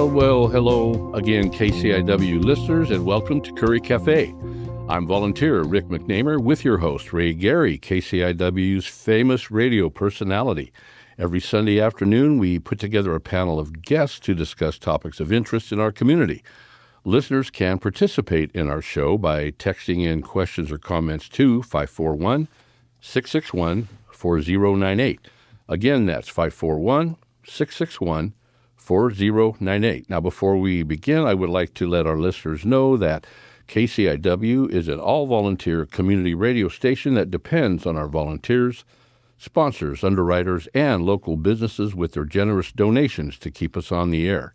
Well, hello again, KCIW listeners, and welcome to Curry Café. I'm volunteer Rick McNamer with your host, Ray Gary, KCIW's famous radio personality. Every Sunday afternoon, we put together a panel of guests to discuss topics of interest in our community. Listeners can participate in our show by texting in questions or comments to 541-661-4098. Again, that's 541-661-4098. Now, before we begin, I would like to let our listeners know that KCIW is an all-volunteer community radio station that depends on our volunteers, sponsors, underwriters, and local businesses with their generous donations to keep us on the air.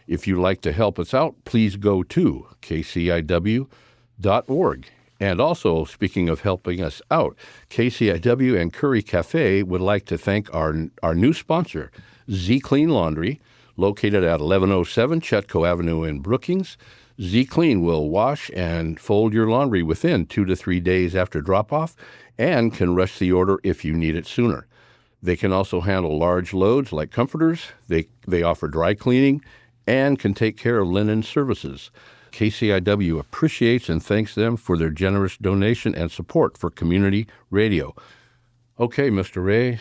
If you'd like to help us out, please go to kciw.org. And also, speaking of helping us out, KCIW and Curry Café would like to thank our new sponsor, Z Clean Laundry, located at 1107 Chetco Avenue in Brookings. Z Clean will wash and fold your laundry within 2 to 3 days after drop-off and can rush the order if you need it sooner. They can also handle large loads like comforters. They offer dry cleaning and can take care of linen services. KCIW appreciates and thanks them for their generous donation and support for community radio. Okay, Mr. Ray,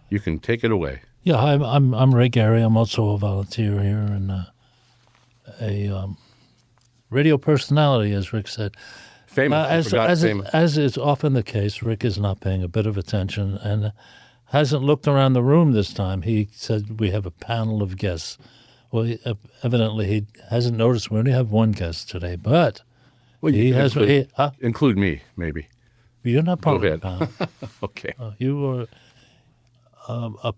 you can take it away. Yeah, I'm Ray Gary. I'm also a volunteer here and a radio personality, as Rick said. Famous. As is often the case, Rick is not paying a bit of attention and hasn't looked around the room this time. He said we have a panel of guests. Well, evidently he hasn't noticed we only have one guest today, but he has. Include me, maybe. You're not part of the panel. Okay. You are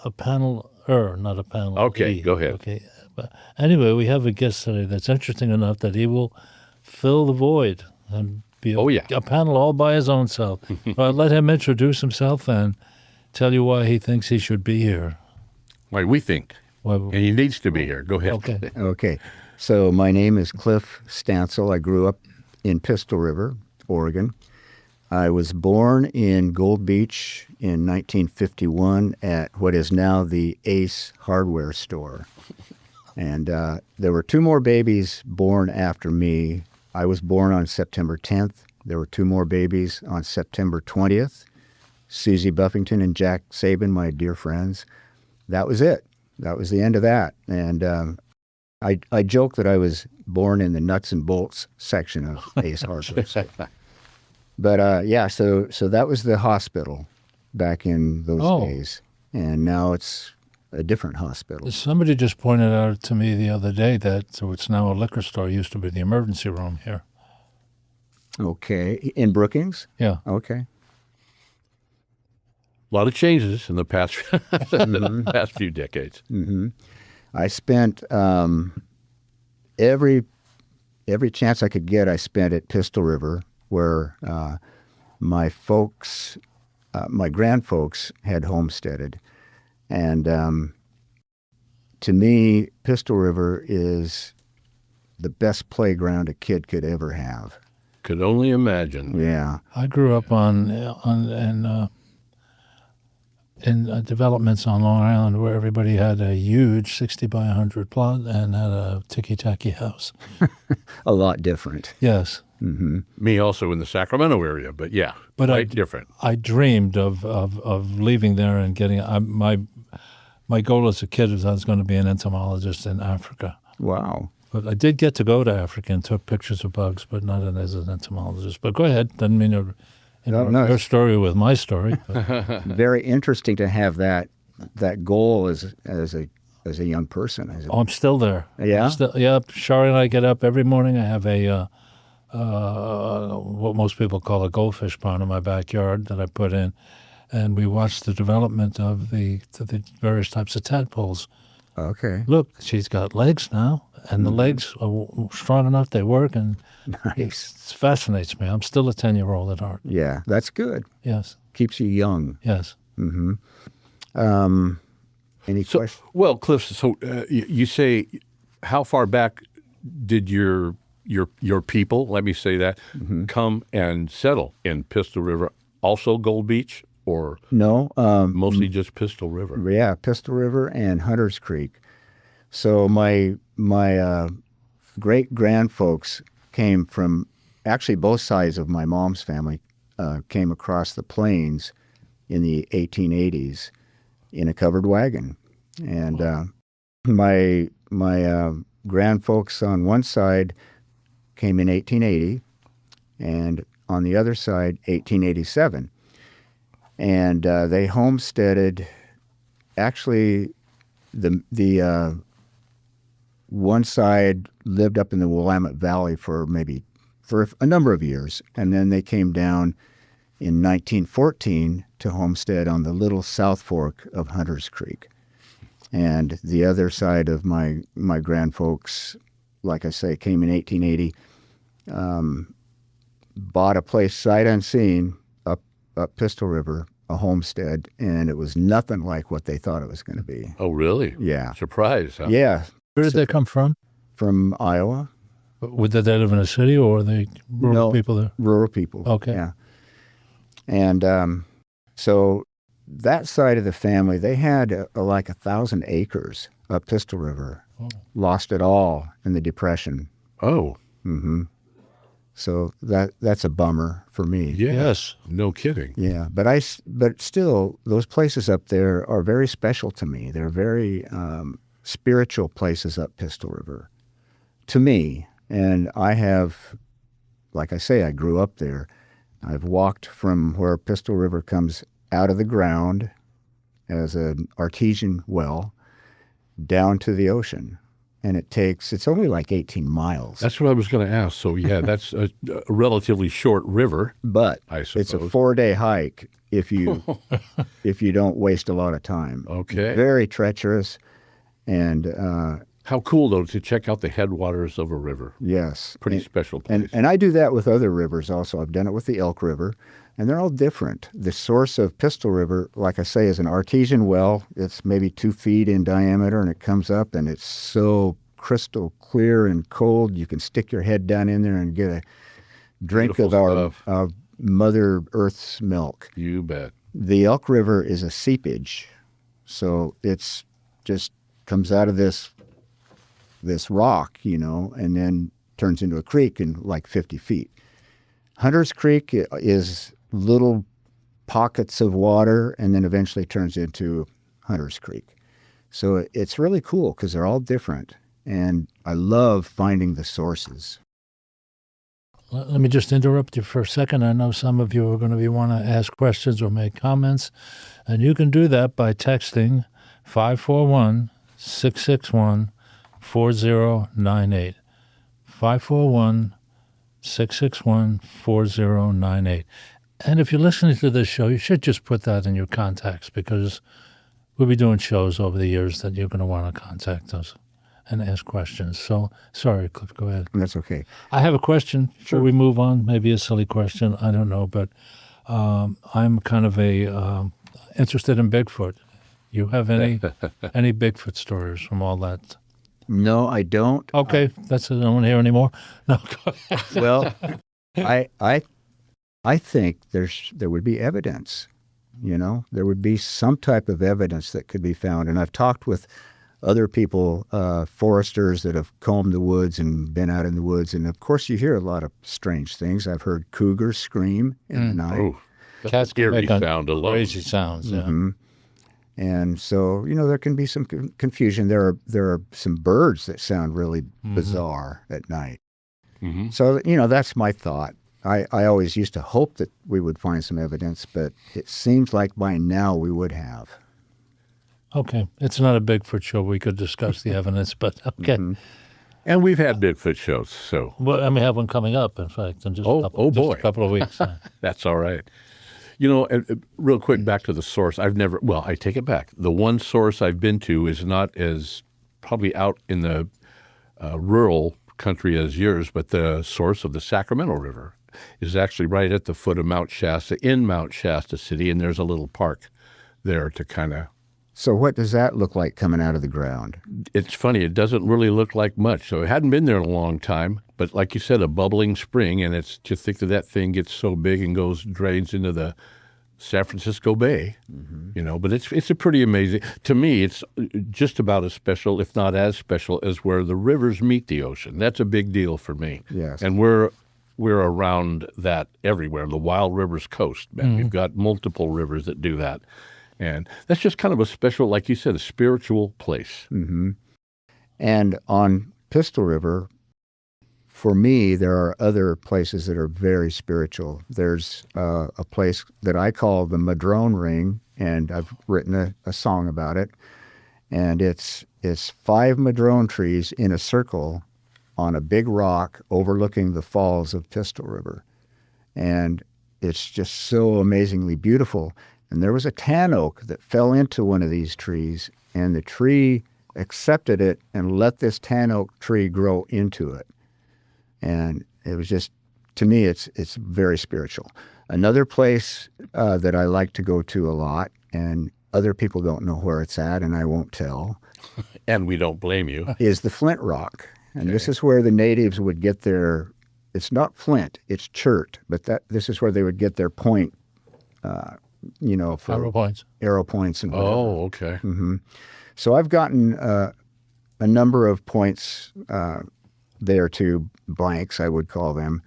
a panel, not a panel. Okay, go ahead. Okay. But anyway, we have a guest today that's interesting enough that he will fill the void and be a panel all by his own self. I'll let him introduce himself and tell you why he thinks he should be here. Why we think. And he needs to be here. Go ahead. Okay. So my name is Cliff Stansell. I grew up in Pistol River, Oregon. I was born in Gold Beach in 1951 at what is now the Ace Hardware store. And there were two more babies born after me. I was born on September 10th. There were two more babies on September 20th. Susie Buffington and Jack Sabin, my dear friends. That was it. That was the end of that. And I joke that I was born in the nuts and bolts section of Ace Hardware. But so that was the hospital back in those days. And now it's a different hospital. Somebody just pointed out to me the other day that it's now a liquor store. It used to be the emergency room here. Okay. In Brookings? Yeah. Okay. A lot of changes in the past few decades. Mm-hmm. I spent every chance I could get, I spent at Pistol River, where my grandfolks had homesteaded. And to me, Pistol River is the best playground a kid could ever have. Could only imagine. Yeah. I grew up in developments on Long Island where everybody had a huge 60 by 100 plot and had a ticky-tacky house. A lot different. Yes. Mm-hmm. Me also in the Sacramento area, but quite different. I dreamed of leaving there and getting my goal as a kid was I was going to be an entomologist in Africa. Wow. But I did get to go to Africa and took pictures of bugs, but not as an entomologist. But go ahead. Doesn't mean your story with my story. Very interesting to have that goal as a young person. I'm still there. Yeah? Shari and I get up every morning. I have a what most people call a goldfish pond in my backyard that I put in, and we watch the development of the various types of tadpoles. Okay. Look, she's got legs now, and the legs are strong enough, they work, and nice. It fascinates me. I'm still a 10-year-old at heart. Yeah, that's good. Yes. Keeps you young. Yes. Mm-hmm. Any questions? Well, Cliff, so you say, how far back did your people, let me say that, come and settle in Pistol River? Also Gold Beach, or no? Mostly just Pistol River? Yeah, Pistol River and Hunters Creek. So my great grandfolks came from, actually both sides of my mom's family came across the plains in the 1880s in a covered wagon, and my grandfolks on one side came in 1880, and on the other side 1887, and they homesteaded. Actually, the one side lived up in the Willamette Valley for a number of years, and then they came down in 1914 to homestead on the little South Fork of Hunters Creek. And the other side of my grandfolks, like I say, came in 1880, bought a place sight unseen up Pistol River, a homestead, and it was nothing like what they thought it was going to be. Oh, really? Yeah. Surprise, huh? Yeah. Where did they come from? From Iowa. Did they live in a city, or are they rural people there? Rural people. Okay. Yeah. And so that side of the family, they had like 1,000 acres up Pistol River. Oh. Lost it all in the Depression. Oh. Mm-hmm. So that's a bummer for me. Yes. No kidding. Yeah, but still, those places up there are very special to me. They're very spiritual places up Pistol River to me. And I have, like I say, I grew up there. I've walked from where Pistol River comes out of the ground as an artesian well down to the ocean. And it's only like 18 miles. That's what I was going to ask. So, yeah, that's a relatively short river. But I suppose it's a 4-day hike if you don't waste a lot of time. Okay. Very treacherous. And how cool, though, to check out the headwaters of a river. yes. Pretty special place. And I do that with other rivers also. I've done it with the Elk River, and they're all different. The source of Pistol River, like I say, is an artesian well. It's maybe 2 feet in diameter, and it comes up, and it's so crystal clear and cold. You can stick your head down in there and get a drink Beautiful of Mother Earth's milk. You bet. The Elk River is a seepage, so it's just comes out of this rock, and then turns into a creek in like 50 feet. Hunters Creek is little pockets of water and then eventually turns into Hunters Creek. So it's really cool because they're all different, and I love finding the sources. Let me just interrupt you for a second. I know some of you are going to want to ask questions or make comments, and you can do that by texting 541-661-4098. 541-661-4098. And if you're listening to this show, you should just put that in your contacts, because we'll be doing shows over the years that you're going to want to contact us and ask questions. So, sorry, Cliff, go ahead. That's okay. I have a question before we move on. Maybe a silly question. I don't know, but I'm kind of interested in Bigfoot. You have any Bigfoot stories from all that? No, I don't. Okay, that's it. I don't want to hear anymore. No, go ahead. Well, I think there would be evidence. There would be some type of evidence that could be found. And I've talked with other people, foresters that have combed the woods and been out in the woods. And of course, you hear a lot of strange things. I've heard cougars scream in the night. Oh, Cats can scary make sound alone. crazy sounds. Yeah. Mm-hmm. And so, there can be some confusion. There are some birds that sound really bizarre at night. Mm-hmm. So, that's my thought. I always used to hope that we would find some evidence, but it seems like by now we would have. Okay. It's not a Bigfoot show. We could discuss the evidence, but okay. Mm-hmm. And we've had Bigfoot shows, so. Well, I may have one coming up, in fact, in just, Oh, a, couple, boy. just a couple of weeks. That's all right. Real quick, back to the source. I take it back. The one source I've been to is not as probably out in the rural country as yours, but the source of the Sacramento River is actually right at the foot of Mount Shasta, in Mount Shasta City, and there's a little park there to kind of. So what does that look like coming out of the ground? It's funny. It doesn't really look like much. So it hadn't been there in a long time. But like you said, a bubbling spring, and it's to think that thing gets so big and drains into the San Francisco Bay, but it's a pretty amazing. To me, it's just about as special, if not as special, as where the rivers meet the ocean. That's a big deal for me. Yes. And we're around that everywhere. The Wild Rivers coast, man. We've got multiple rivers that do that. And that's just kind of a special, like you said, a spiritual place. And on Pistol River, for me, there are other places that are very spiritual. There's a place that I call the Madrone Ring, and I've written a song about it. And it's 5 madrone trees in a circle on a big rock overlooking the falls of Pistol River. And it's just so amazingly beautiful. And there was a tan oak that fell into one of these trees, and the tree accepted it and let this tan oak tree grow into it. And it was just, to me, it's very spiritual. Another place that I like to go to a lot, and other people don't know where it's at, and I won't tell. And we don't blame you. Is the Flint Rock. And this is where the natives would get their, it's not flint, it's chert, but this is where they would get their point, for Arrow points. arrow points and whatever. Oh, okay. So I've gotten a number of points there to blanks, I would call them,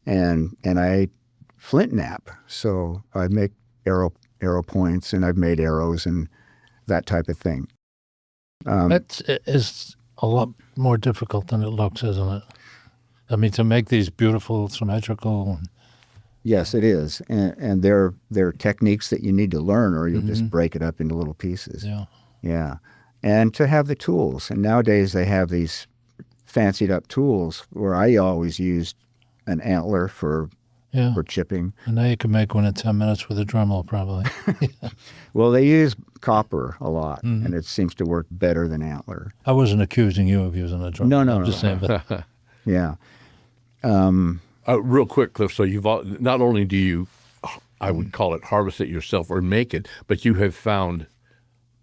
and I flint knap. So I make arrow points, and I've made arrows and that type of thing. It's a lot more difficult than it looks, isn't it? I mean, to make these beautiful, symmetrical. Yes, it is, and there are techniques that you need to learn, or you'll just break it up into little pieces. Yeah, and to have the tools. And nowadays they have these fancied up tools where I always used an antler for chipping. And now you can make one in 10 minutes with a Dremel, probably. Well, they use copper a lot, and it seems to work better than antler. I wasn't accusing you of using a Dremel. No, I'm just saying that. Yeah. Real quick, Cliff, so not only do you, I would call it harvest it yourself or make it, but you have found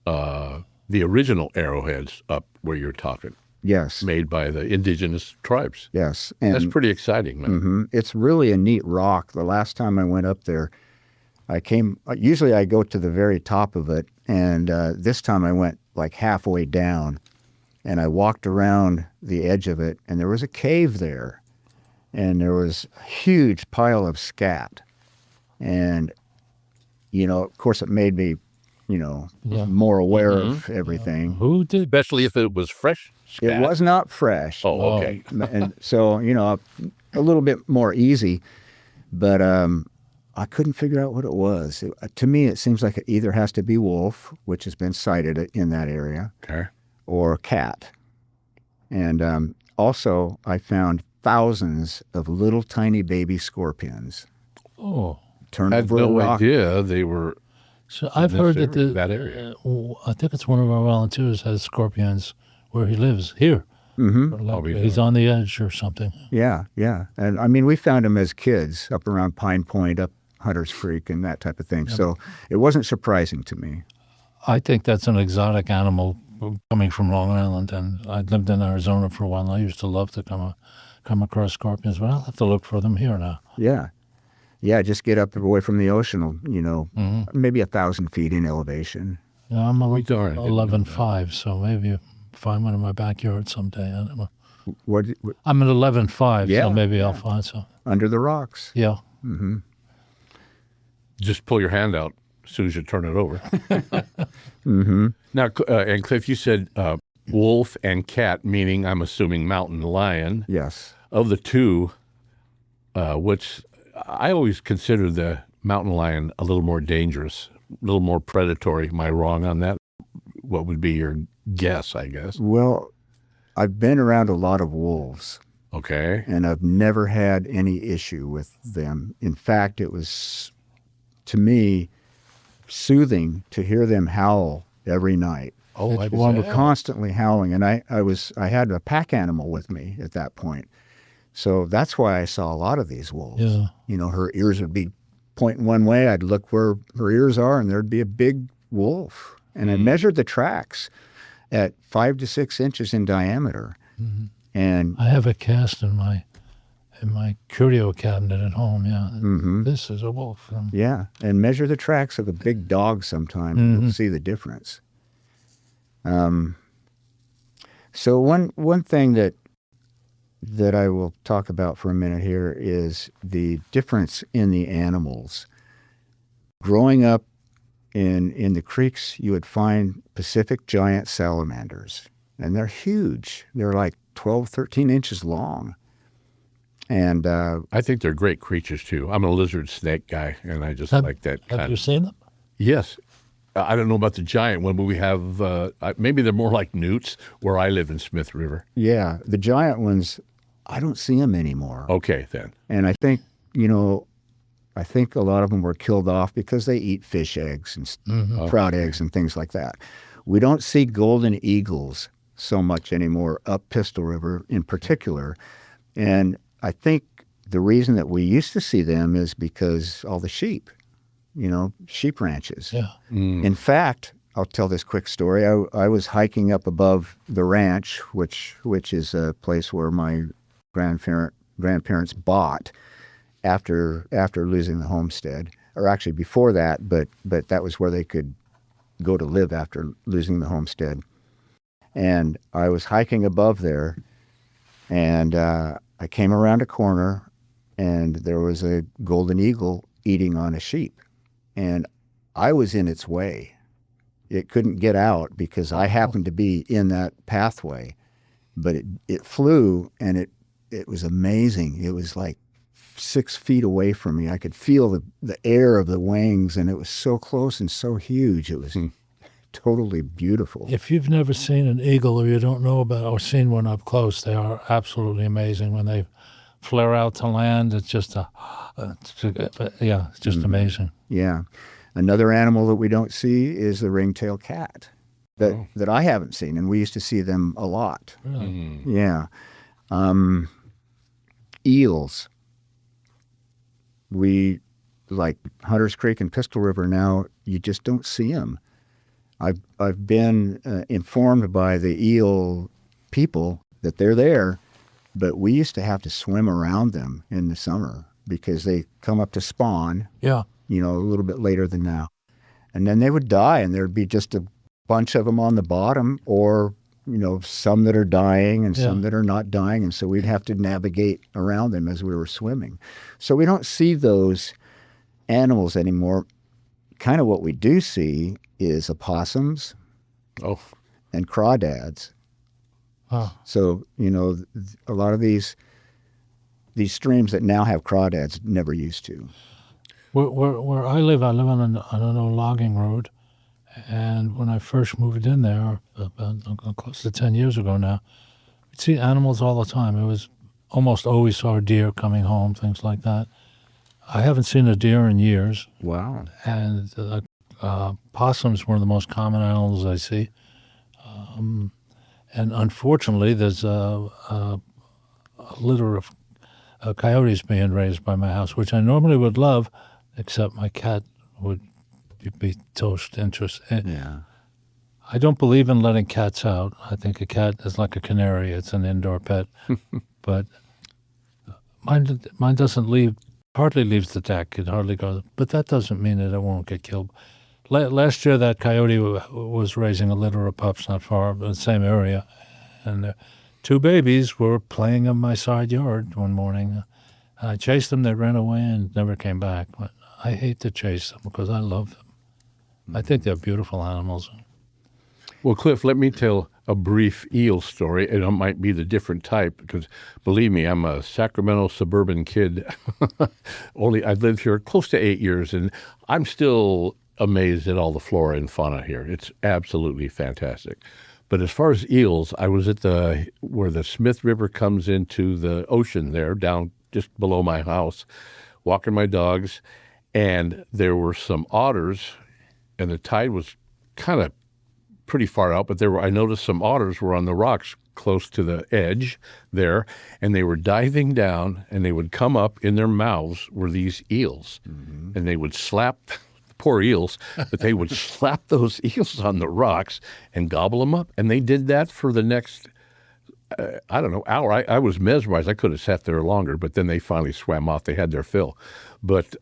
the original arrowheads up where you're talking. Yes. Made by the indigenous tribes. Yes. And that's pretty exciting, man. It's really a neat rock. The last time I went up there, usually I go to the very top of it, and this time I went like halfway down, and I walked around the edge of it, and there was a cave there, and there was a huge pile of scat. And, of course it made me, more aware of everything. Who did? Especially if it was fresh scat. It was not fresh. Oh, okay. And so, a little bit more easy, but I couldn't figure out what it was. To me, it seems like it either has to be wolf, which has been sighted in that area, okay, or cat. And also, I found thousands of little tiny baby scorpions. Oh. Turned I had over no a rock. idea they were. So I've heard that area. I think it's one of our volunteers has scorpions where he lives here. He's on the edge or something. Yeah. And I mean, we found them as kids up around Pine Point, up Hunter's Creek, and that type of thing. Yeah. So it wasn't surprising to me. I think that's an exotic animal coming from Long Island, and I lived in Arizona for a while, and I used to love to come across scorpions, but I'll have to look for them here now. Yeah, just get up away from the ocean, maybe 1,000 feet in elevation. Yeah, I'm 11.5, so maybe find one in my backyard someday. I don't know. I'm at 11.5, so maybe I'll find some. Under the rocks. Yeah. Just pull your hand out as soon as you turn it over. Now, and Cliff, you said wolf and cat, meaning I'm assuming mountain lion. Yes. Of the two, which I always consider the mountain lion a little more dangerous, a little more predatory. Am I wrong on that? What would be your guess, I guess? Well, I've been around a lot of wolves. Okay. And I've never had any issue with them. In fact, it was, to me, soothing to hear them howl every night. Oh, they were constantly howling. And I had a pack animal with me at that point. So that's why I saw a lot of these wolves. Yeah. Her ears would be pointing one way. I'd look where her ears are, and there'd be a big wolf. And I measured the tracks at 5 to 6 inches in diameter. And I have a cast in in my curio cabinet at home. Yeah, this is a wolf. Yeah, and measure the tracks of a big dog sometime. You'll see the difference. So one thing that I will talk about for a minute here is the difference in the animals. Growing up in the creeks, you would find Pacific giant salamanders, and they're huge. They're like 12, 13 inches long. And I think they're great creatures, too. I'm a lizard snake guy, and I just like that kind Have you of... seen them? Yes. I don't know about the giant one, but we have... maybe they're more like newts where I live in Smith River. yeah, the giant ones, I don't see them anymore. Okay, then. And I think, I think a lot of them were killed off because they eat fish eggs and trout eggs and things like that. We don't see golden eagles so much anymore up Pistol River in particular. And I think the reason that we used to see them is because all the sheep, sheep ranches. Yeah. In fact, I'll tell this quick story. I was hiking up above the ranch, which is a place where my grandparents bought after losing the homestead, or actually before that, but that was where they could go to live after losing the homestead. And I was hiking above there, and I came around a corner, and there was a golden eagle eating on a sheep, and I was in its way. It couldn't get out because I happened to be in that pathway, but it flew, and it was amazing. It was like 6 feet away from me. I could feel the air of the wings, and it was so close and so huge. It was totally beautiful. If you've never seen an eagle, or you don't know about or seen one up close, they are absolutely amazing. When they flare out to land, it's just it's just amazing. Yeah. Another animal that we don't see is the ring-tailed cat that I haven't seen, and we used to see them a lot. Really? Yeah. Eels. We, like Hunters Creek and Pistol River now, you just don't see them. I've been informed by the eel people that they're there, but we used to have to swim around them in the summer because they come up to spawn, Yeah. a little bit later than now. And then they would die, and there'd be just a bunch of them on the bottom, or, some that are dying and some that are not dying. And so we'd have to navigate around them as we were swimming. So we don't see those animals anymore. Kind of what we do see is opossums and crawdads. Oh. So, a lot of these streams that now have crawdads never used to. Where I live on an old logging road, and when I first moved in there, about close to 10 years ago now, we'd see animals all the time. It was almost always saw a deer coming home, things like that. I haven't seen a deer in years, Wow. and possums were the most common animals I see. And unfortunately, there's a litter of coyotes being raised by my house, which I normally would love, except my cat would be toast interested. Yeah. I don't believe in letting cats out. I think a cat is like a canary. It's an indoor pet. But mine doesn't leave, hardly leaves the deck. It hardly goes. But that doesn't mean that it won't get killed. Last year, that coyote was raising a litter of pups not far in the same area. And 2 babies were playing in my side yard one morning. I chased them. They ran away and never came back. But I hate to chase them because I love them. I think they're beautiful animals. Well, Cliff, let me tell a brief eel story, and it might be the different type, because believe me, I'm a Sacramento suburban kid. I've lived here close to 8 years, and I'm still amazed at all the flora and fauna here. It's absolutely fantastic. But as far as eels, I was at where the Smith River comes into the ocean there, down just below my house, walking my dogs, and there were some otters, and the tide was kind of pretty far out, but I noticed some otters were on the rocks close to the edge there, and they were diving down, and they would come up. In their mouths were these eels, and they would slap, poor eels, but they would slap those eels on the rocks and gobble them up. And they did that for the next I don't know, hour. I was mesmerized. I could have sat there longer, but then they finally swam off. They had their fill. But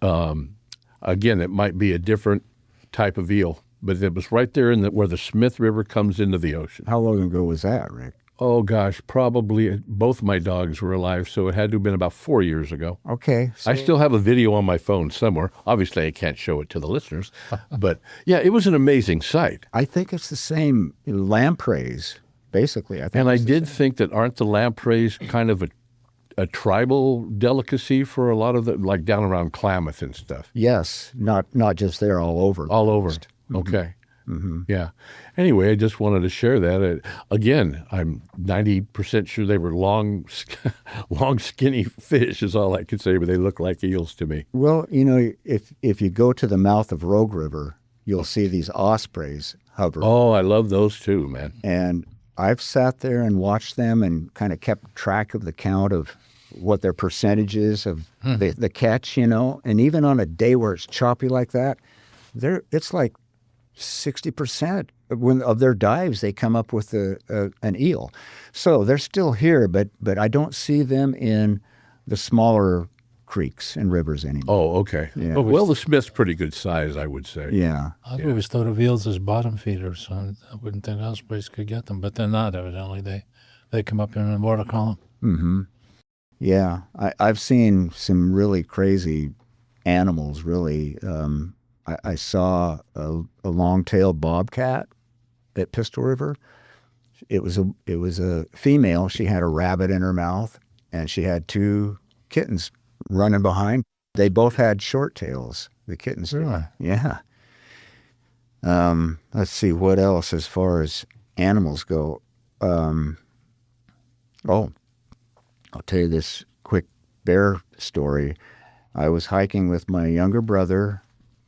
again, it might be a different type of eel, but it was right there in where the Smith River comes into the ocean. How long ago was that, Rick? Oh, gosh, probably both my dogs were alive, so it had to have been about 4 years ago. Okay. I still have a video on my phone somewhere. Obviously, I can't show it to the listeners, but yeah, it was an amazing sight. I think it's the same lampreys, basically. And I did think that aren't the lampreys kind of a tribal delicacy for a lot of the, like down around Klamath and stuff? Yes, not just there, all over. All over. Okay. Yeah. Anyway, I just wanted to share that. Again, I'm 90% sure they were long, skinny fish is all I could say, but they look like eels to me. Well, you know, if you go to the mouth of Rogue River, you'll see these ospreys hover. Oh, I love those too, man. And I've sat there and watched them and kind of kept track of the count of what their percentage is of the catch, you know. And even on a day where it's choppy like that, it's like 60% of their dives, they come up with an eel. So they're still here, but I don't see them in the smaller creeks and rivers anymore. Oh, okay. Yeah. Well, the Smith's pretty good size, I would say. Yeah. I've always thought of eels as bottom feeders, so I wouldn't think ospreys could get them, but they're not, evidently. They come up in the water column. Mm-hmm. Yeah. I've seen some really crazy animals, really. I saw a long-tailed bobcat at Pistol River. It was a female. She had a rabbit in her mouth, and she had two kittens running behind. They both had short tails. The kittens. Really? Yeah. Let's see what else as far as animals go. I'll tell you this quick bear story. I was hiking with my younger brother.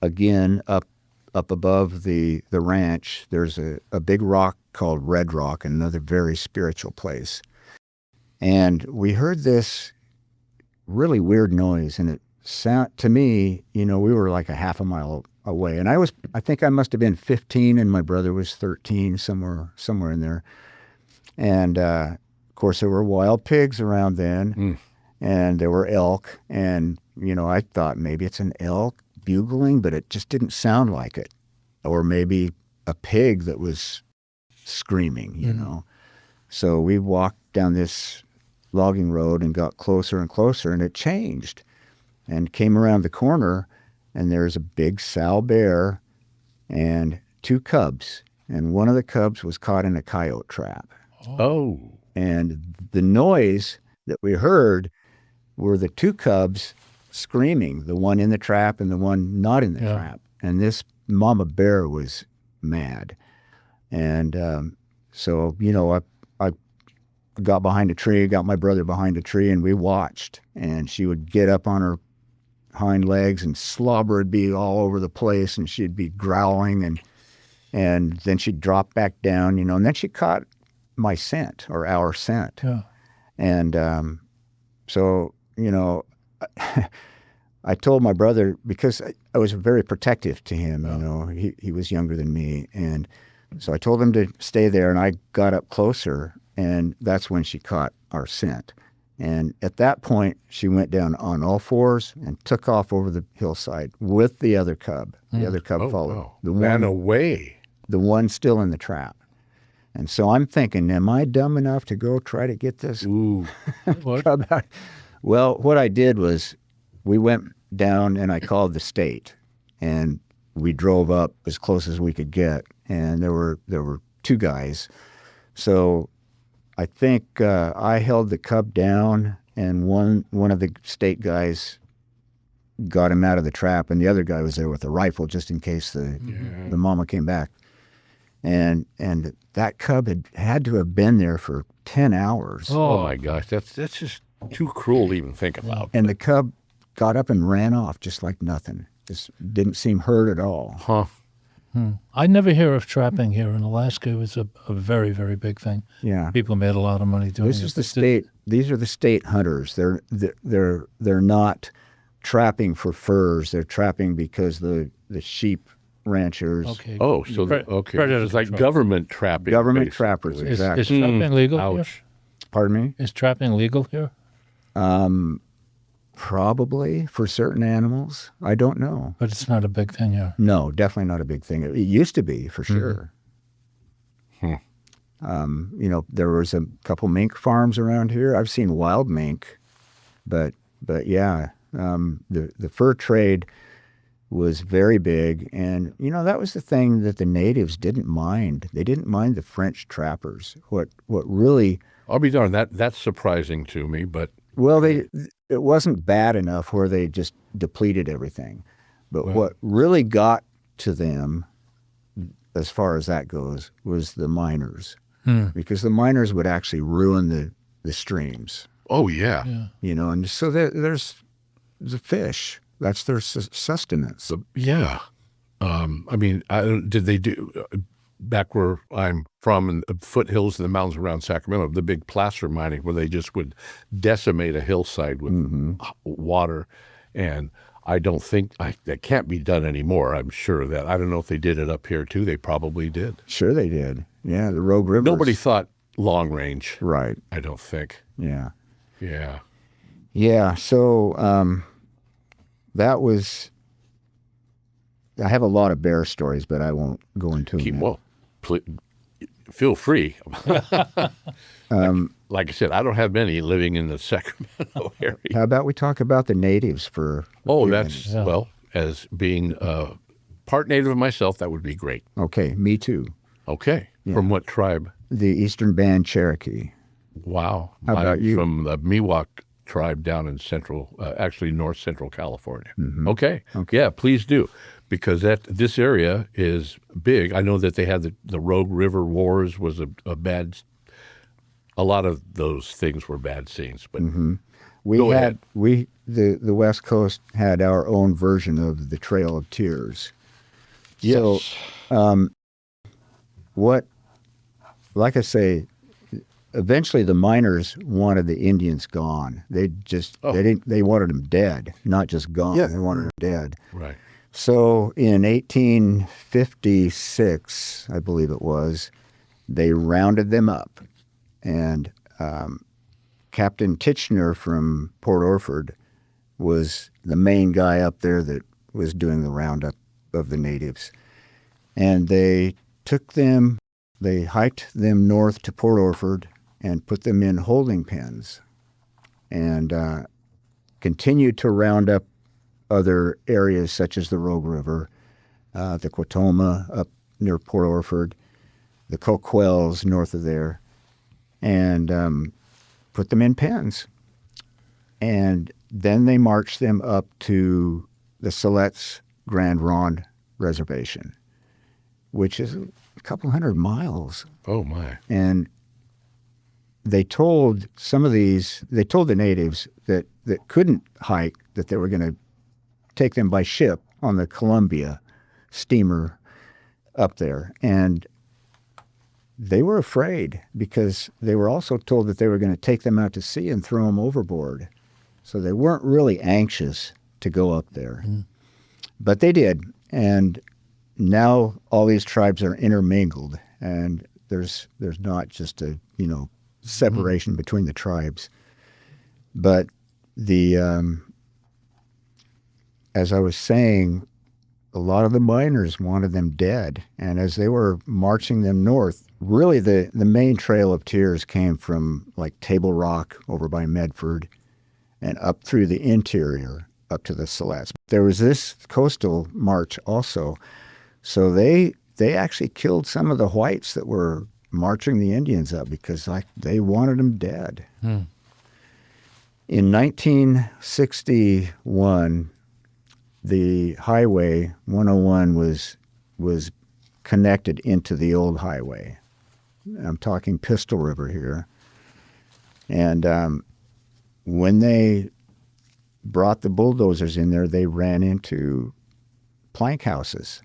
Again, up above the ranch, there's a big rock called Red Rock, another very spiritual place. And we heard this really weird noise, and it sound to me, you know, we were like a half a mile away. And I think I must have been 15 and my brother was 13, somewhere in there. And of course there were wild pigs around then, and there were elk, and you know, I thought maybe it's an elk bugling, but it just didn't sound like it. Or maybe a pig that was screaming, you know. So we walked down this logging road and got closer and closer, and it changed and came around the corner, and there's a big sow bear and two cubs, and one of the cubs was caught in a coyote trap. Oh. And the noise that we heard were the two cubs screaming, the one in the trap and the one not in the trap. And this mama bear was mad. And so, you know, I got behind a tree, got my brother behind a tree, and we watched. And she would get up on her hind legs and slobber would be all over the place, and she'd be growling, and then she'd drop back down, you know, and then she caught my scent or our scent. Yeah. And so, you know, I told my brother, because I was very protective to him, you know, he was younger than me. And so I told him to stay there, and I got up closer, and that's when she caught our scent. And at that point, she went down on all fours and took off over the hillside with the other cub. The other cub followed. Wow. The Ran one, away. the one still in the trap. And so I'm thinking, am I dumb enough to go try to get this Ooh. cub out? Well, what I did was we went down and I called the state, and we drove up as close as we could get, and there were two guys. So I think I held the cub down, and one of the state guys got him out of the trap, and the other guy was there with a rifle just in case the mama came back. And that cub had to have been there for 10 hours. Oh my gosh, that's just too cruel to even think about. And the cub got up and ran off just like nothing. Just didn't seem hurt at all. Huh. I never hear of trapping here in Alaska. It was a very, very big thing. Yeah. People made a lot of money doing This it. is the state. These are the state hunters. They're not trapping for furs. They're trapping because the sheep ranchers. Okay. Oh, so Pre- okay. predator It's like control. government trapping. Government basically. trappers, Is exactly. trapping legal? Ouch. Pardon me? Is trapping legal here? Probably for certain animals. I don't know. But it's not a big thing here. No, definitely not a big thing. It used to be, for sure. There was a couple mink farms around here. I've seen wild mink, but yeah, the fur trade was very big. And, that was the thing that the natives didn't mind. They didn't mind the French trappers. What really... I'll be darned, that's surprising to me, but... Well, it wasn't bad enough where they just depleted everything. But what really got to them, as far as that goes, was the miners. Because the miners would actually ruin the streams. Oh, yeah. And so there's the fish. That's their sustenance. Yeah. Did they do... Back where I'm from, in the foothills of the mountains around Sacramento, the big placer mining where they just would decimate a hillside with water. And I don't think that can't be done anymore. I'm sure that. I don't know if they did it up here too. They probably did. Sure they did. Yeah, the Rogue River. Nobody thought long range. Right. I don't think. Yeah. Yeah. Yeah. So that was... I have a lot of bear stories, but I won't go into them. Well, feel free. Like I said, I don't have many living in the Sacramento area. How about we talk about the natives for... Well, as being part native myself, that would be great. Okay, me too. Okay. Yeah. From what tribe? The Eastern Band Cherokee. Wow. How about you? From the Miwok tribe down in north central California. Okay. Yeah, please do. Because this area is big. I know that they had the Rogue River Wars was a lot of those things were bad scenes. But the West Coast had our own version of the Trail of Tears. Yes. So, like I say, eventually the miners wanted the Indians gone. They wanted them dead, not just gone. Yeah. They wanted them dead. Right. So in 1856, I believe it was, they rounded them up. And Captain Titchener from Port Orford was the main guy up there that was doing the roundup of the natives. And they hiked them north to Port Orford and put them in holding pens and continued to round up other areas such as the Rogue River, the Quotoma up near Port Orford, the Coquelles north of there, and put them in pens. And then they marched them up to the Siletz Grand Ronde Reservation, which is a couple hundred miles. Oh, my. And they told the natives that couldn't hike, that they were going to take them by ship on the Columbia steamer up there. And they were afraid because they were also told that they were going to take them out to sea and throw them overboard. So they weren't really anxious to go up there. But they did. And now all these tribes are intermingled, and there's not just a, separation between the tribes. But as I was saying, a lot of the miners wanted them dead. And as they were marching them north, really the main Trail of Tears came from like Table Rock over by Medford and up through the interior up to the Siletz. There was this coastal march also. So they actually killed some of the whites that were marching the Indians up because they wanted them dead. In 1961, the Highway 101 was connected into the old highway. I'm talking Pistol River here. And when they brought the bulldozers in there, they ran into plank houses.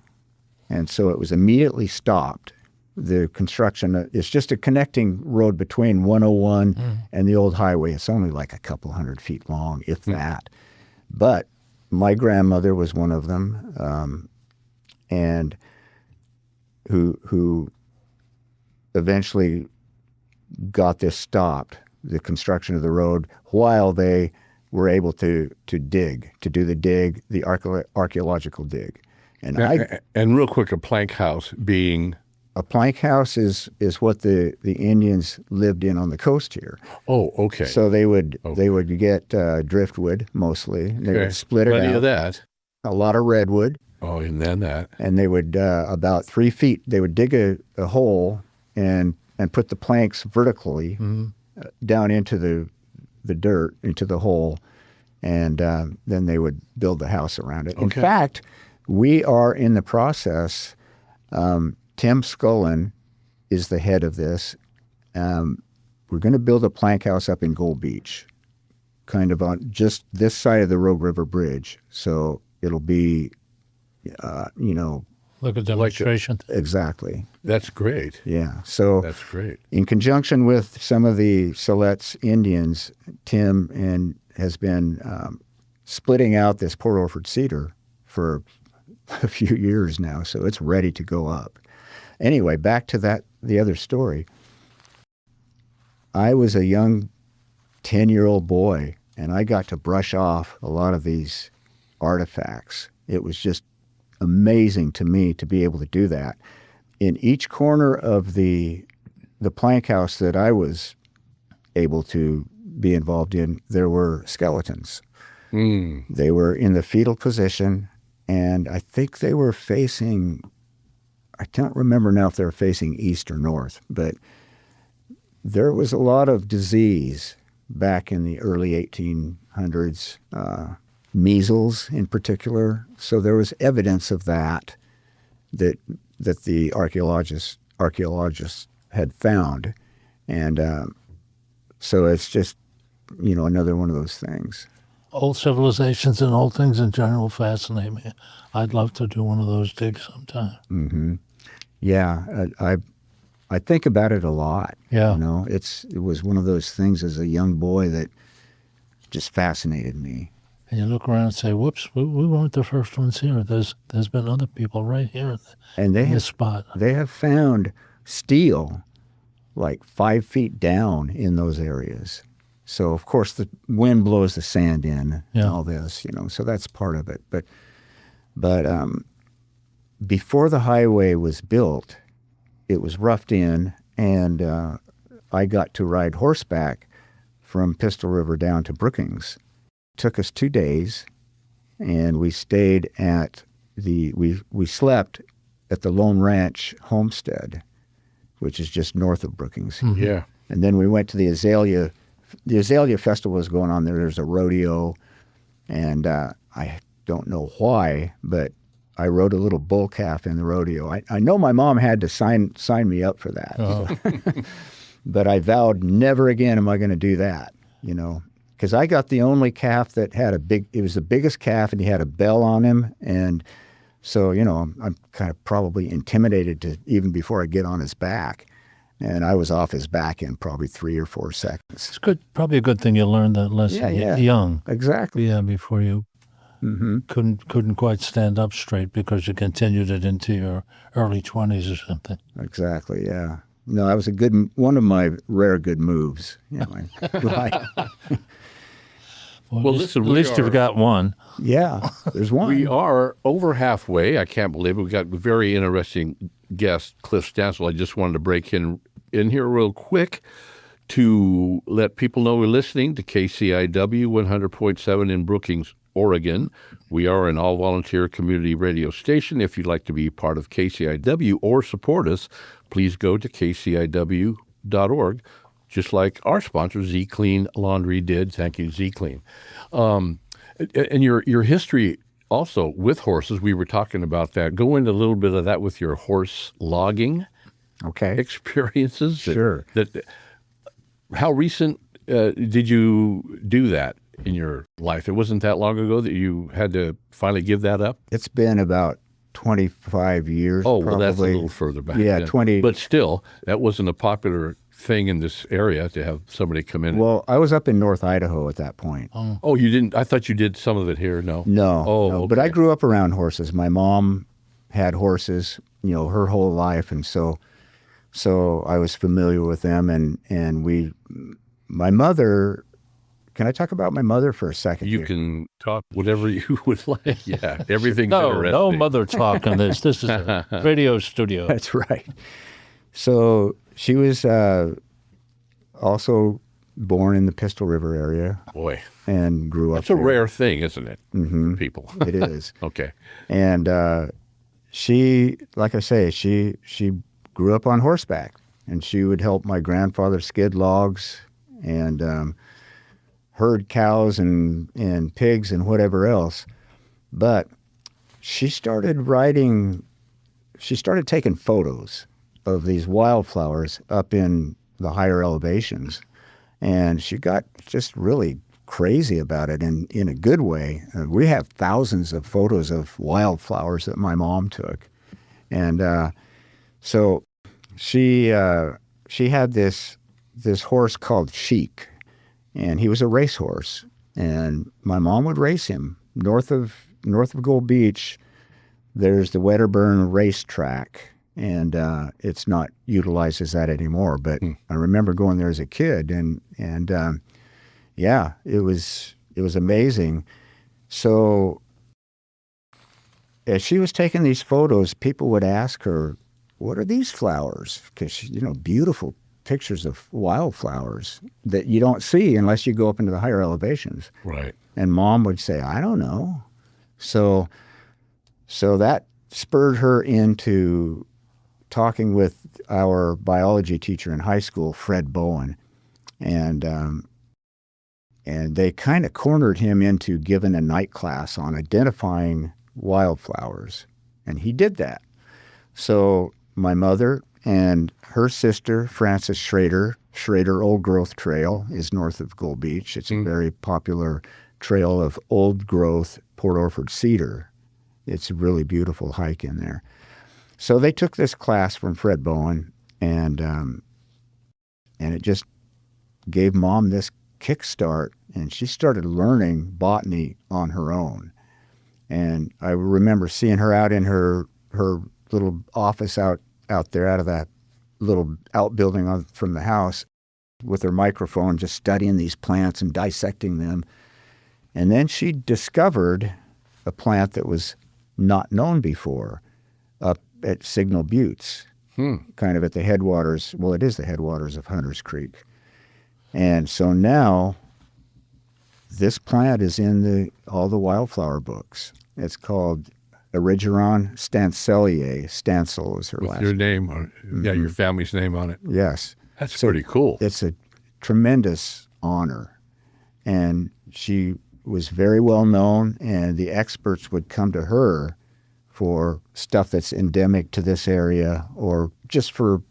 And so it was immediately stopped. The construction, it's just a connecting road between 101 and the old highway. It's only like a couple hundred feet long, if that. But my grandmother was one of them, and who eventually got this stopped. the construction of the road while they were able to do the archaeological dig. And real quick, a plank house being... A plank house is what the Indians lived in on the coast here. Oh, okay. So they would get driftwood mostly. And they would split it out. Plenty of that. A lot of redwood. Oh, and then that. And they would about 3 feet. They would dig a hole and put the planks vertically down into the dirt, into the hole, and then they would build the house around it. Okay. In fact, we are in the process. Tim Scullin is the head of this. We're going to build a plank house up in Gold Beach, kind of on just this side of the Rogue River Bridge. So it'll be, like a demonstration. Exactly. That's great. Yeah. So that's great. In conjunction with some of the Siletz Indians, Tim has been splitting out this Port Orford cedar for a few years now. So it's ready to go up. Anyway, back to the other story. I was a young 10-year-old boy, and I got to brush off a lot of these artifacts. It was just amazing to me to be able to do that. In each corner of the plank house that I was able to be involved in, there were skeletons. They were in the fetal position, and I think they were facing... I don't remember now if they were facing east or north, but there was a lot of disease back in the early 1800s, measles in particular. So there was evidence of that the archaeologists had found. And so it's just, another one of those things. Old civilizations and old things in general fascinate me. I'd love to do one of those digs sometime. Mm-hmm. Yeah, I think about it a lot. Yeah. It was one of those things as a young boy that just fascinated me. And you look around and say, whoops, we weren't the first ones here. There's been other people right here in this spot. They have found steel like 5 feet down in those areas. So, of course, the wind blows the sand in and all this, so that's part of it. But before the highway was built, it was roughed in, and I got to ride horseback from Pistol River down to Brookings. It took us 2 days, and we stayed at we slept at the Lone Ranch Homestead, which is just north of Brookings. Mm-hmm. Yeah. And then we went to the Azalea. The Azalea Festival was going on there. There's a rodeo, and I don't know why, but I rode a little bull calf in the rodeo. I know my mom had to sign me up for that. So. But I vowed never again am I going to do that, because I got the only calf that had it was the biggest calf, and he had a bell on him. And so, I'm kind of probably intimidated to even before I get on his back. And I was off his back in probably 3 or 4 seconds. It's good, probably a good thing you learned that lesson young. Exactly. Yeah, before you couldn't quite stand up straight because you continued it into your early 20s or something. Exactly, yeah. No, that was one of my rare good moves. Well, listen, at least you've got one. Yeah, there's one. We are over halfway. I can't believe it. We've got a very interesting guest, Cliff Stansell. I just wanted to break in here real quick to let people know we're listening to KCIW 100.7 in Brookings, Oregon. We are an all-volunteer community radio station. If you'd like to be part of KCIW or support us, please go to kciw.org, just like our sponsor, Z Clean Laundry did. Thank you, Z Clean. And your history also with horses, we were talking about that. Go into a little bit of that with your horse logging experiences. Sure. How recent did you do that in your life? It wasn't that long ago that you had to finally give that up? It's been about 25 years. Oh, probably. Well, that's a little further back. Yeah, then. 20. But still, that wasn't a popular thing in this area to have somebody come in. Well, I was up in North Idaho at that point. Oh, you didn't? I thought you did some of it here. No. No. Oh, no. okay. But I grew up around horses. My mom had horses, her whole life, and so I was familiar with them, and we my mother, can I talk about my mother for a second? You here? can talk whatever you would like. Yeah, everything's No, interesting. no mother talk on this. This is a radio studio. That's right. So she was also born in the Pistol River area Boy, and grew up that's a there. rare thing, isn't it? Mm-hmm. People. It is. Okay. And she, like I say, she grew up on horseback, and she would help my grandfather skid logs and herd cows and pigs and whatever else. But she started taking photos of these wildflowers up in the higher elevations. And she got just really crazy about it in a good way. We have thousands of photos of wildflowers that my mom took. And so she had this horse called Chic, and he was a racehorse. And my mom would race him north of Gold Beach. There's the Wedderburn racetrack, and it's not utilized as that anymore. But I remember going there as a kid, and yeah, it was amazing. So as she was taking these photos, people would ask her, "What are these flowers?" Because beautiful pictures of wildflowers that you don't see unless you go up into the higher elevations. Right. And Mom would say, "I don't know." So that spurred her into talking with our biology teacher in high school, Fred Bowen, and they kind of cornered him into giving a night class on identifying wildflowers, and he did that. So my mother and her sister, Frances Schrader Old Growth Trail is north of Gold Beach. It's a very popular trail of old growth Port Orford cedar. It's a really beautiful hike in there. So they took this class from Fred Bowen, and it just gave Mom this kickstart, and she started learning botany on her own. And I remember seeing her out in her little office out there, out of that little outbuilding from the house, with her microphone, just studying these plants and dissecting them. And then she discovered a plant that was not known before up at Signal Buttes, kind of at the headwaters. Well, it is the headwaters of Hunters Creek. And so now this plant is in all the wildflower books. It's called Erigeron stancelliae. Stansell is her last With your name on it. Yeah, your family's name on it. Yes. That's pretty cool. It's a tremendous honor. And she was very well known, and the experts would come to her for stuff that's endemic to this area or just for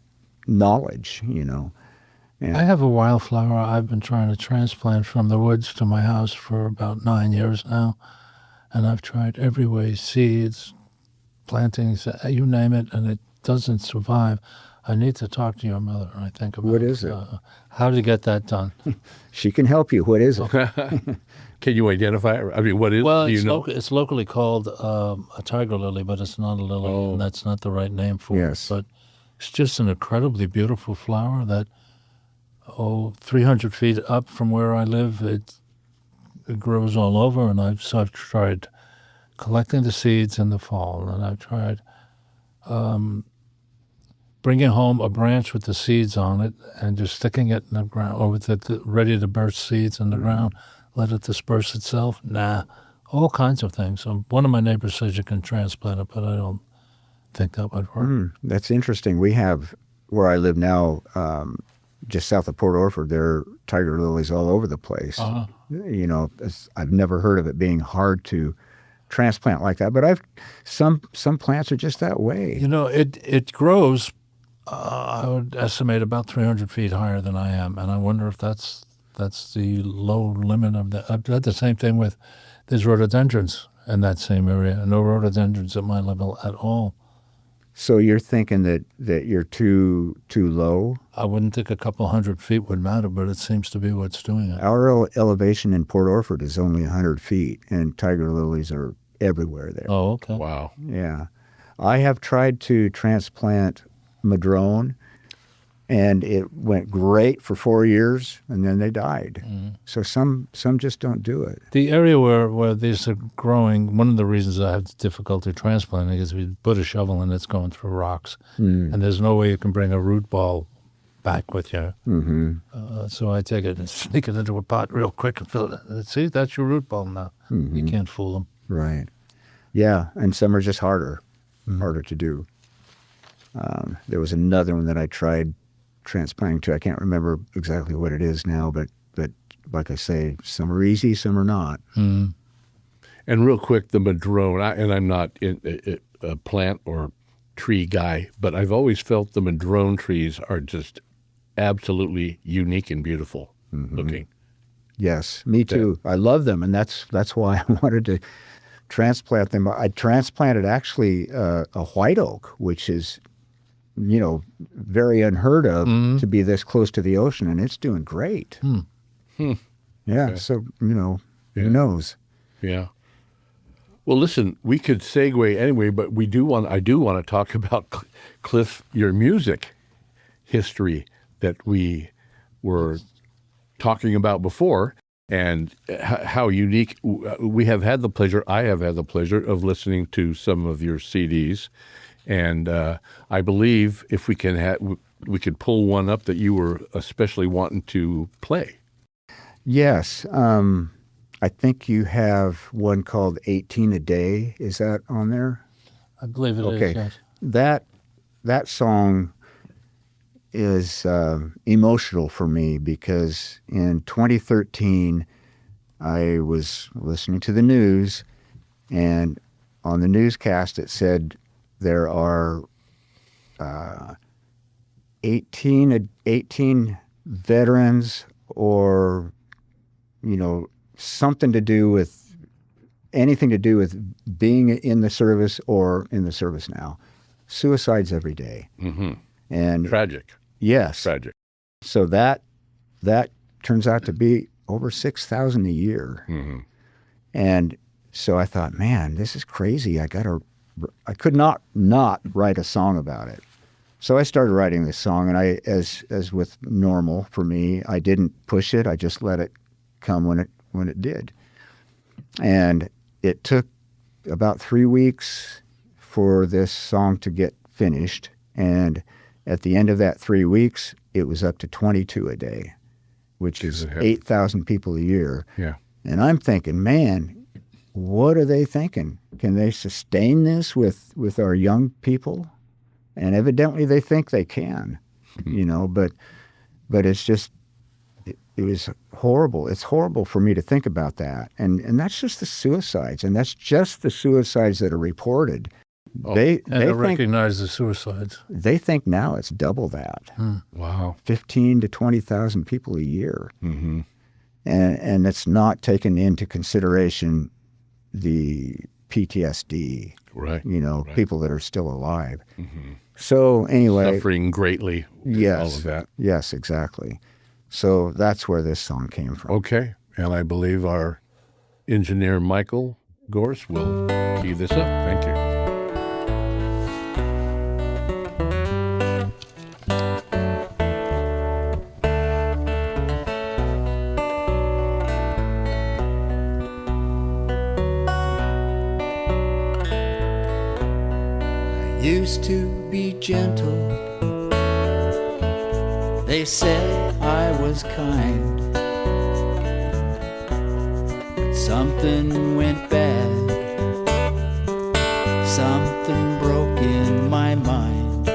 knowledge, Yeah. I have a wildflower I've been trying to transplant from the woods to my house for about 9 years now. And I've tried every way, seeds, plantings, you name it, and it doesn't survive. I need to talk to your mother, I think, about What is it? How to get that done. She can help you. What is it? Can you identify it? I mean, what is Well, do you it's, know? it's locally called a tiger lily, but it's not a lily, and that's not the right name for Yes. it. But it's just an incredibly beautiful flower that, 300 feet up from where I live, it grows all over, and I've tried collecting the seeds in the fall, and I've tried bringing home a branch with the seeds on it and just sticking it in the ground, or with the ready to burst seeds in the ground, let it disperse itself. Nah, all kinds of things. One of my neighbors says you can transplant it, but I don't think that would work. That's interesting. We have, where I live now, just south of Port Orford, there are tiger lilies all over the place. I've never heard of it being hard to transplant like that, but some plants are just that way. It grows, I would estimate, about 300 feet higher than I am, and I wonder if that's the low limit of that. I've had the same thing with, there's rhododendrons in that same area. No rhododendrons at my level at all. So you're thinking that you're too low? I wouldn't think a couple 100 feet would matter, but it seems to be what's doing it. Our elevation in Port Orford is only 100 feet, and tiger lilies are everywhere there. Oh, okay. Wow. Yeah. I have tried to transplant madrone, and it doesn't survive. I need to talk to your mother. I think about it. Can you identify it? I mean, what is do you know? What is it? Well, it's locally called Erigeron stancelliae. Stansell is her last name. Yeah. I have tried to transplant and it went great for 4 years, and then they died. So some just don't do it. The area where these are growing, one of the reasons I have difficulty transplanting is we put a shovel in, it's going through rocks, and there's no way you can bring a root ball back with you. So I take it and sneak it into a pot real quick and fill it. See, that's your root ball now. You can't fool them. Right. Yeah, and some are just harder to do. There was another one that I tried transplanting to. I can't remember exactly what it is now, but like I say, some are easy, some are not. And real quick, the madrone, and I'm not a plant or tree guy, but I've always felt the madrone trees are just absolutely unique and beautiful looking. Yes, me too. I love them, and that's why I wanted to transplant them. I transplanted actually a white oak, which is, very unheard of to be this close to the ocean, and it's doing great. Yeah, Okay. so, who knows? Yeah. Well, listen, we could segue anyway, but I do want to talk about, Cliff, your music history that we were talking about before, and how unique. I have had the pleasure of listening to some of your CDs, and I believe if we could pull one up that you were especially wanting to play. Yes. I think you have one called 18 a Day. Is that on there? I believe it is. Okay. Yes. That song is emotional for me because in 2013, I was listening to the news, and on the newscast it said there are 18 veterans, or anything to do with being in the service or in the service now. Suicides every day. And Tragic. yes. Tragic. So that turns out to be over 6,000 a year. And so I thought, man, this is crazy. I could not write a song about it. So I started writing this song, and I, as with normal for me, I didn't push it. I just let it come when it did. And it took about 3 weeks for this song to get finished. And at the end of that 3 weeks, it was up to 22 a day, which is 8,000 people a year. Yeah. And I'm thinking, man, what are they thinking? Can they sustain this with our young people? And evidently they think they can, but it's just, it was horrible. It's horrible for me to think about that. And that's just the suicides, and that's just the suicides that are reported. They recognize the suicides. They think now it's double that. Wow. 15 to 20,000 people a year. And it's not taken into consideration the PTSD, right? Right. People that are still alive. So anyway, Suffering greatly. Yes, all of that. Yes, exactly. So that's where this song came from. Okay, and I believe our engineer Michael Gorse will key this up. Thank you. Used to be gentle. They said I was kind, but something went bad. Something broke in my mind.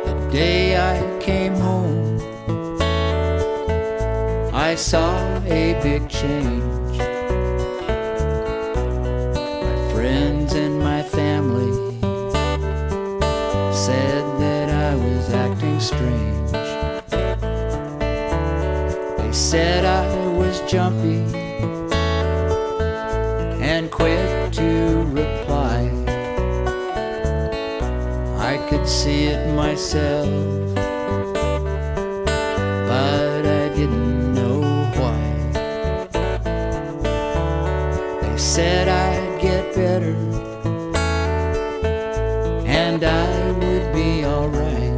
The day I came home, I saw a big change. Friends and my family said that I was acting strange. They said I was jumpy and quick to reply. I could see it myself, but I didn't know why. They said I'd get better and I would be alright.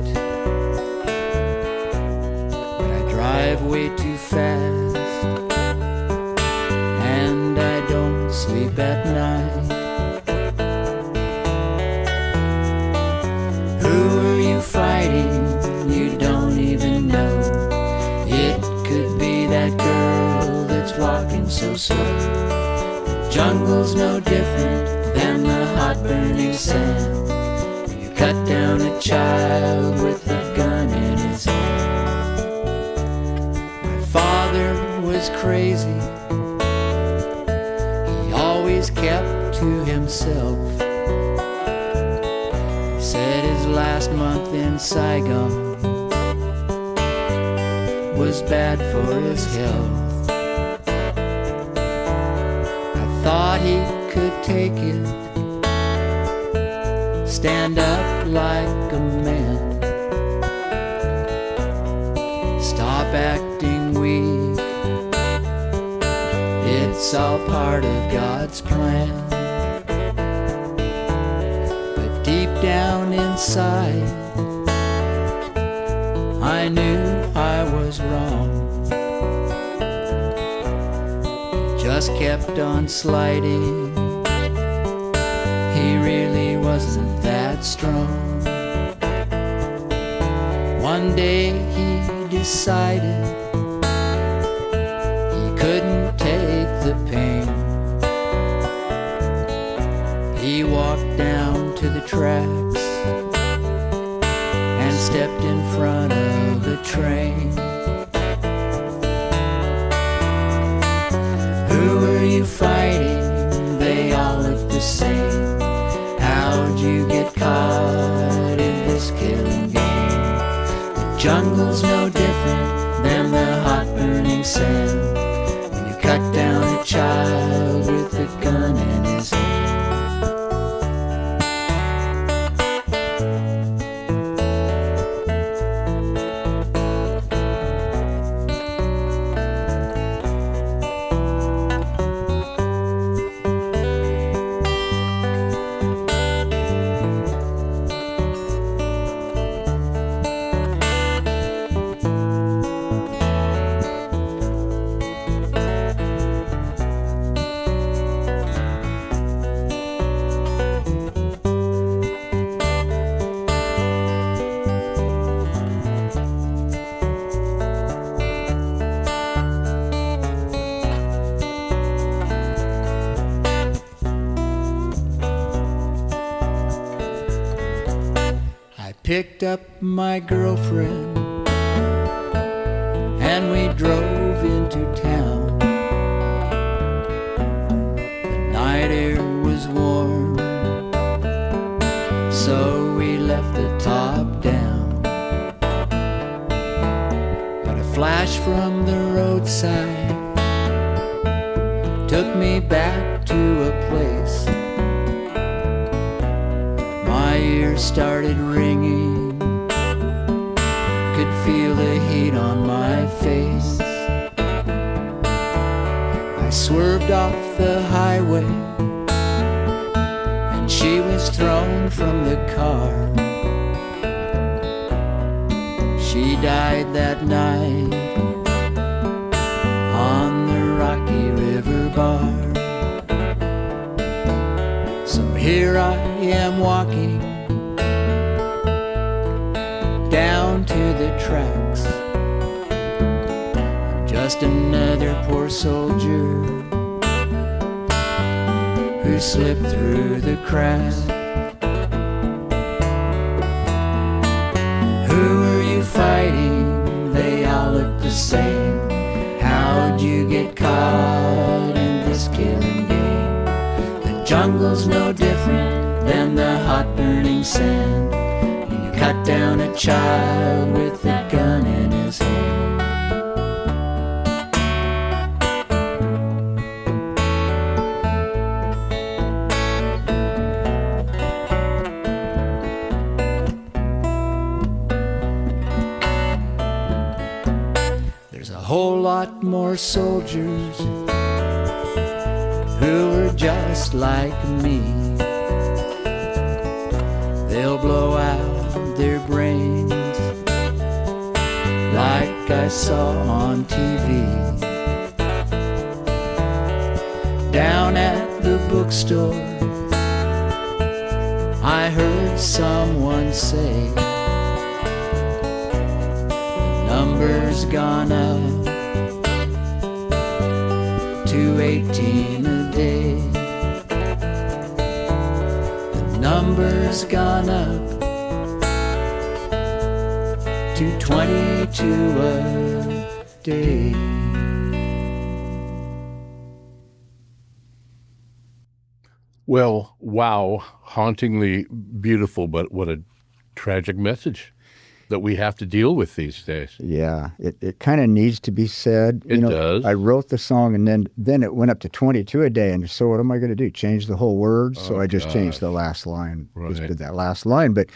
slow. The jungle's no different than the hot burning sand. You cut down a child with a gun in his hand. My father was crazy. He always kept to himself. He said his last month in Saigon was bad for his health. I thought he could take it, stand up like a man, stop acting weak. It's all part of God's plan. But deep down inside, I knew I was wrong. He just kept on sliding. He really wasn't that strong. One day he decided he couldn't take the pain. He walked down to the tracks and stepped in front of the train. Who are you fighting? They all look the same. How'd you get caught in this killing game? The jungle's no different than the hot burning sand. When you cut down a child with a gun in his hand. Picked up my girlfriend and we drove into town. The night air was warm, so we left the top down. But a flash from the roadside took me back to a place. My ears started ringing, could feel the heat on my face. I swerved off the highway and she was thrown from the car. She died that night on the Rocky River bar. So here I am walking down to the tracks. I'm just another poor soldier who slipped through the cracks. Who are you fighting? They all look the same. How'd you get caught in this killing game? The jungle's no different than the hot burning sand. Cut down a child with a gun in his hand. There's a whole lot more soldiers who are just like me. They'll blow out their brains like I saw on TV. Down at the bookstore, I heard someone say, the number's gone up to 18 a day. The number's gone up to 22 a day. Well, wow, hauntingly beautiful, but what a tragic message that we have to deal with these days. Yeah, it kind of needs to be said. It does. I wrote the song, and then it went up to 22 a day. And so what am I going to do? Change the whole word? So I just changed the last line. Right. Just did that last line. But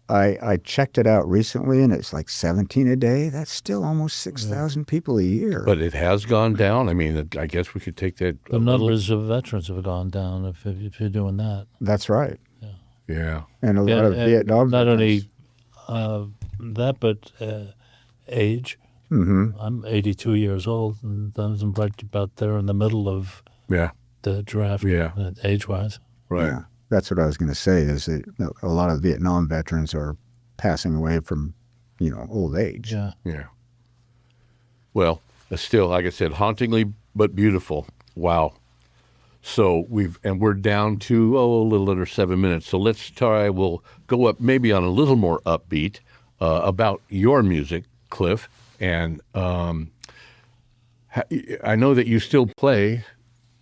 I checked it out recently, and it's like 17 a day. That's still almost 6,000 people a year. But it has gone down. I mean, I guess we could take that. The numbers of veterans have gone down if you're doing that. That's right. Yeah. And a lot of Vietnam Not veterans. only that, but age. Mm-hmm. I'm 82 years old, and I'm right about there in the middle of Yeah. the draft, Yeah. age-wise. Right. Yeah, that's what I was going to say. Is that a lot of Vietnam veterans are passing away from, old age. Yeah. Yeah. Well, still, like I said, hauntingly but beautiful. Wow. So we're down to a little under 7 minutes. So let's try. We'll go up maybe on a little more upbeat about your music, Cliff. And I know that you still play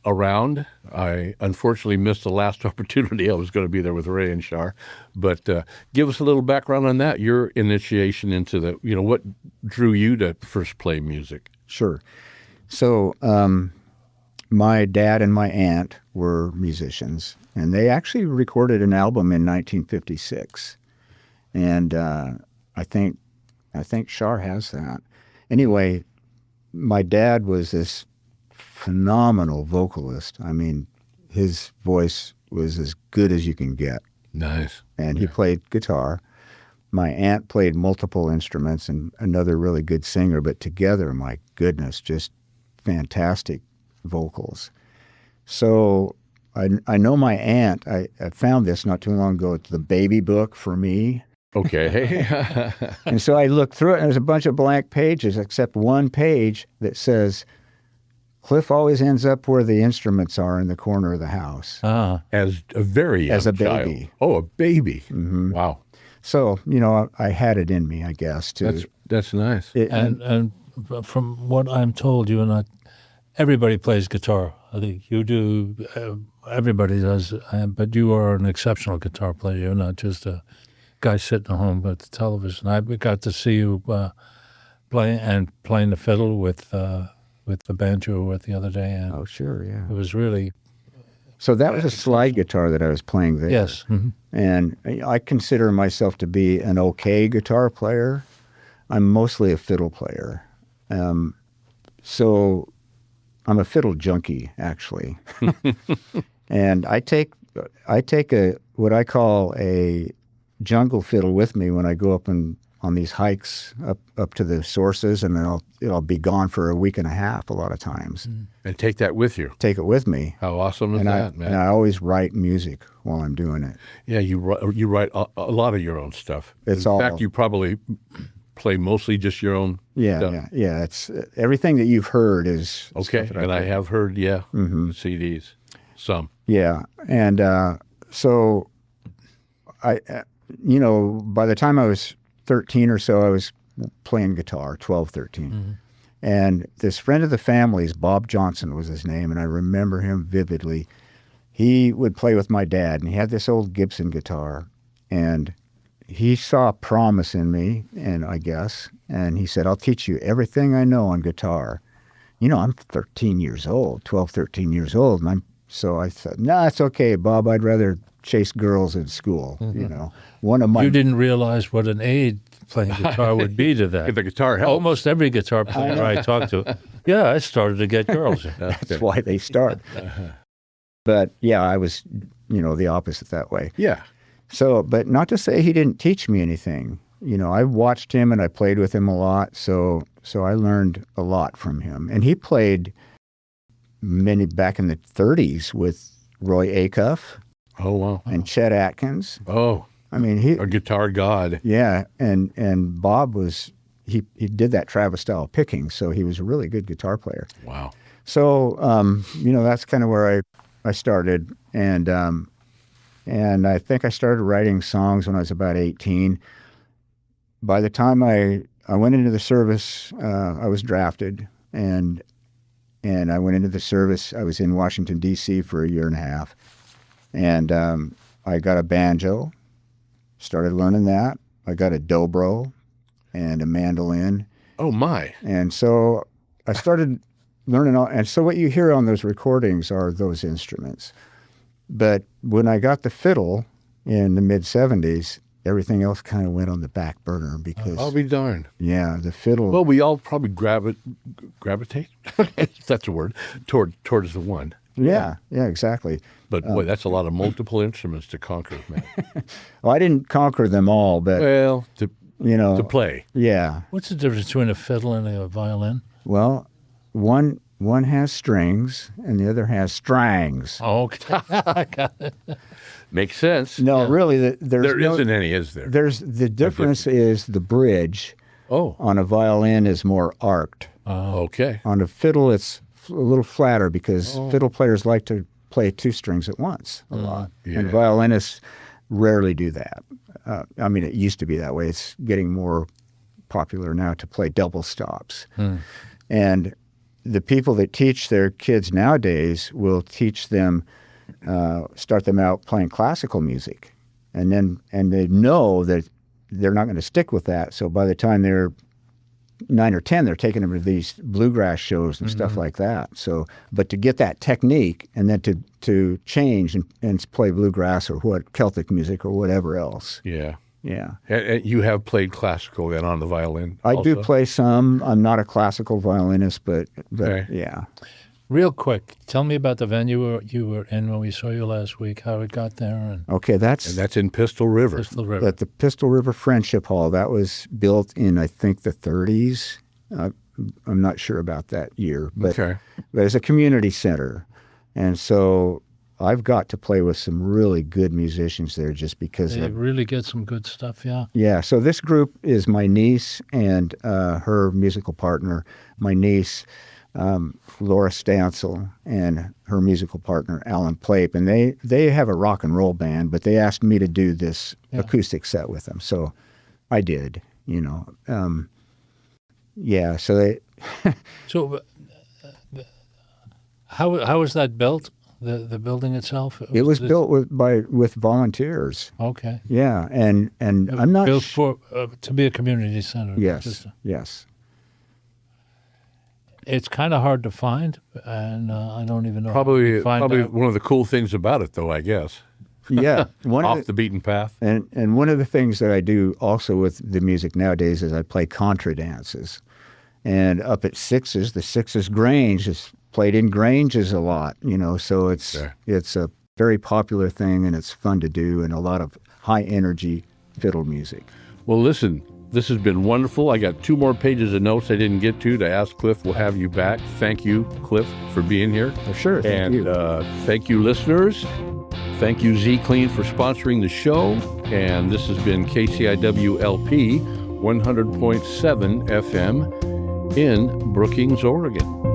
around. I unfortunately missed the last opportunity. I was going to be there with Ray and Shar, but give us a little background on that. Your initiation into what drew you to first play music. Sure. So my dad and my aunt were musicians, and they actually recorded an album in 1956. And I think Shar has that. Anyway, my dad was this phenomenal vocalist. I mean, his voice was as good as you can get. Nice. And he played guitar. My aunt played multiple instruments and another really good singer, but together, my goodness, just fantastic vocals. So I know my aunt, I found this not too long ago. It's the baby book for me. Okay. And so I looked through it, and there's a bunch of blank pages, except one page that says, Cliff always ends up where the instruments are in the corner of the house. As a very young As a child. baby. Oh, a baby. Mm-hmm. Wow. So, I had it in me, I guess, too. That's nice. And from what I'm told, you and I, everybody plays guitar. I think you do. Everybody does. But you are an exceptional guitar player. You're not just a guy sitting at home at the television. I got to see you playing the fiddle with the band you were with the other day. And Oh, sure, yeah. it was really, So that was a slide guitar that I was playing there. yes. Mm-hmm. And I consider myself to be an okay guitar player. I'm mostly a fiddle player. So I'm a fiddle junkie, actually. And I take what I call a jungle fiddle with me when I go up on these hikes up to the sources, and then it'll be gone for a week and a half a lot of times. And take that with you. Take it with me. How awesome is And that, man? and I always write music while I'm doing it. Yeah, you write a lot of your own stuff. It's In all- fact, you probably play mostly just your own stuff. Yeah. It's everything that you've heard is Okay, stuff that and I play. have heard, CDs, some. Yeah, and so I, by the time I was 13 or so, I was playing guitar, 12, 13. Mm-hmm. And this friend of the family's, Bob Johnson was his name, and I remember him vividly. He would play with my dad, and he had this old Gibson guitar, and he saw promise in me, and he said, I'll teach you everything I know on guitar. I'm 13 years old, 12, 13 years old, and so I thought, no, it's okay, Bob, I'd rather chase girls in school, One of my You didn't realize what an aid playing guitar would be to that. The guitar helps. Almost every guitar player I talked to, I started to get girls. That's why they start. But yeah, I was, the opposite that way. Yeah. So, but not to say he didn't teach me anything. I watched him and I played with him a lot. So I learned a lot from him. And he played back in the 30s with Roy Acuff Oh, wow. and Chet Atkins. Oh, I mean, a guitar god. yeah. And Bob he did that Travis style picking. So he was a really good guitar player. Wow. So, that's kind of where I started. And I think I started writing songs when I was about 18. By the time I went into the service, I was drafted. And I went into the service. I was in Washington, D.C. for a year and a half. And I got a banjo, started learning that. I got a dobro and a mandolin. Oh, my. And so I started learning all. And so what you hear on those recordings are those instruments. But when I got the fiddle in the mid-'70s, everything else kind of went on the back burner because... I'll be darned. Yeah, the fiddle... Well, we all probably gravitate, if that's a word, towards the one. Yeah, exactly. But boy, that's a lot of multiple instruments to conquer, man. Well, I didn't conquer them all, but... Well, to play. Yeah. What's the difference between a fiddle and a violin? Well, one has strings and the other has strangs. Oh, okay. I got it. Makes sense. No, really, There isn't any, is there? The difference is the bridge on a violin is more arced. Okay. On a fiddle, it's a little flatter because fiddle players like to play two strings at once a lot. Yeah. And violinists rarely do that. I mean, it used to be that way. It's getting more popular now to play double stops. And the people that teach their kids nowadays will teach them, start them out playing classical music. And they know that they're not going to stick with that. So by the time they're 9 or 10, they're taking them to these bluegrass shows and stuff like that. So, but to get that technique and then to change and play bluegrass or Celtic music or whatever else. Yeah. Yeah. And you have played classical then on the violin I also? do play some. I'm not a classical violinist, but Okay. yeah. Real quick, tell me about the venue you were in when we saw you last week, how it got there. And Okay, And that's in Pistol River. Pistol River. at the Pistol River Friendship Hall. That was built in, I think, the 30s. I'm not sure about that year, but it's a community center. And so I've got to play with some really good musicians there just because They really get some good stuff, yeah. Yeah, so this group is my niece and her musical partner. My niece, Laura Stansell, and her musical partner, Alan Plape. And they have a rock and roll band, but they asked me to do this acoustic set with them. So I did, yeah, so they... So how was that built, the building itself? It was built with volunteers. Okay. Yeah, and I'm not... Built to be a community center. Yes, yes. It's kind of hard to find, and I don't even know. Probably how to find out. one of the cool things about it, though, I guess. Yeah. Off the beaten path. And one of the things that I do also with the music nowadays is I play contra dances. And up at Sixes, the Sixes Grange is played in Granges a lot, so it's a very popular thing and it's fun to do and a lot of high energy fiddle music. Well, listen, this has been wonderful. I got 2 more pages of notes I didn't get to ask Cliff. We'll have you back. Thank you, Cliff, for being here. For sure. Thank you. Thank you, listeners. Thank you, Z Clean, for sponsoring the show. And this has been KCIW-LP 100.7 FM in Brookings, Oregon.